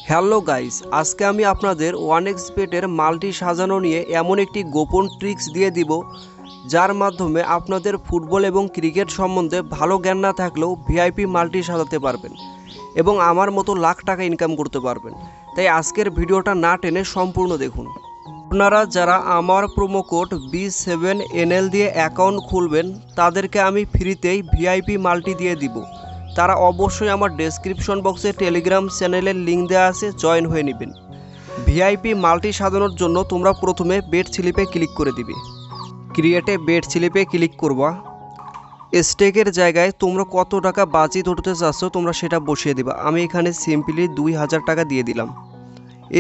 Hello guys, আজকে আমি আপনাদের 1xBet-এর মাল্টি সাজানো নিয়ে এমন একটি গোপন ট্রিক্স দিয়ে দিব যার মাধ্যমে আপনাদের ফুটবল এবং ক্রিকেট সম্বন্ধে ভালো জ্ঞান না থাকলেও ভিআইপি মাল্টি সাজাতে পারবেন এবং আমার মতো লাখ টাকা ইনকাম করতে পারবেন। তাই আজকের ভিডিওটা না টেনে সম্পূর্ণ দেখুন। আপনারা যারা আমার প্রোমো কোড B7NL দিয়ে অ্যাকাউন্ট খুলবেন তাদেরকে আমি ফ্রিতেই ভিআইপি মাল্টি দিয়ে দিব। তারা অবশ্যই আমার ডেসক্রিপশন বক্সে টেলিগ্রাম চ্যানেলের লিঙ্ক দেওয়া আছে, জয়েন হয়ে নেবেন। ভিআইপি মাল্টি সাজানোর জন্য তোমরা প্রথমে বেট স্লিপে ক্লিক করে দিবে। ক্রিয়েটে বেট স্লিপে ক্লিক করবা। স্টেকের জায়গায় তোমরা কত টাকা বাজি ধরতে চাচ্ছ তোমরা সেটা বসিয়ে দিবা। আমি এখানে সিম্পলি 2000 টাকা দিয়ে দিলাম।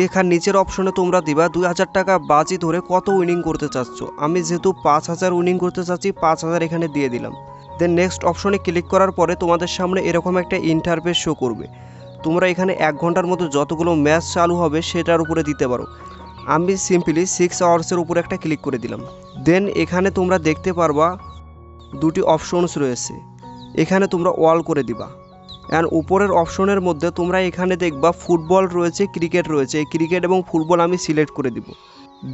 এখানে নিচের অপশনে তোমরা দিবা 2000 টাকা বাজি ধরে কত উইনিং করতে চাচ্ছ। আমি যেহেতু 5000 উইনিং করতে চাচ্ছি 5000 এখানে দিয়ে দিলাম। দেন নেক্সট অপশনে ক্লিক করার পরে তোমাদের সামনে এরকম একটা ইন্টারফেস শো করবে। তোমরা এখানে 1 ঘন্টার মধ্যে যতগুলো ম্যাচ চালু হবে সেটার উপরে দিতে পারো। আমি সিম্পলি 6 আওয়ার্সের উপরে একটা ক্লিক করে দিলাম। দেন এখানে তোমরা দেখতে পারবা দুটি অপশনস রয়েছে, এখানে তোমরা অল করে দিবা। অ্যান্ড উপরের অপশনের মধ্যে তোমরা এখানে দেখবা ফুটবল রয়েছে, ক্রিকেট রয়েছে। এই ক্রিকেট এবং ফুটবল আমি সিলেক্ট করে দিব।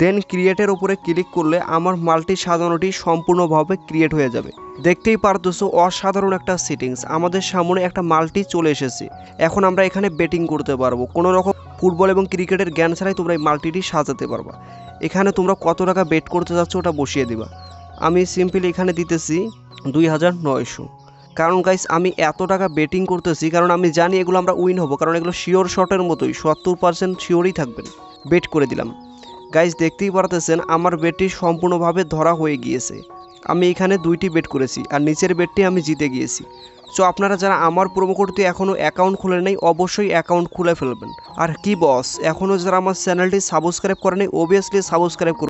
দেন ক্রিয়েটের উপরে ক্লিক করলে আমার মাল্টি সাজানোটি সম্পূর্ণভাবে ক্রিয়েট হয়ে যাবে। দেখতেই পারতেছো অসাধারণ একটা সেটিংস, আমাদের সামনে একটা মাল্টি চলে এসেছে। এখন আমরা এখানে বেটিং করতে পারবো। কোনো রকম ফুটবল এবং ক্রিকেটের জ্ঞান ছাড়াই তোমরা এই মাল্টিটি সাজাতে পারবা। এখানে তোমরা কত টাকা বেট করতে যাচ্ছ ওটা বসিয়ে দিবা। আমি সিম্পলি এখানে দিতেছি 2900। কারণ গাইস আমি এত টাকা বেটিং করতেছি কারণ আমি জানি এগুলো আমরা উইন হব, কারণ এগুলো শিওর শটের মতোই 70% শিওরই থাকবেন। বেট করে দিলাম। গাইস দেখতেই পারতেছেন আমার বেটটি সম্পূর্ণভাবে ধরা হয়ে গিয়েছে। আমি এখানে 2টি বেট করেছি আর নিচের বেটটি আমি জিতে গিয়েছি। সো আপনারা যারা আমার প্রোমো কোড দিয়ে এখনও অ্যাকাউন্ট খুলে নেই অবশ্যই অ্যাকাউন্ট খুলে ফেলবেন। আর কি বস, এখনও যারা আমার চ্যানেলটি সাবস্ক্রাইব করেনি অবভিয়াসলি সাবস্ক্রাইব করুন।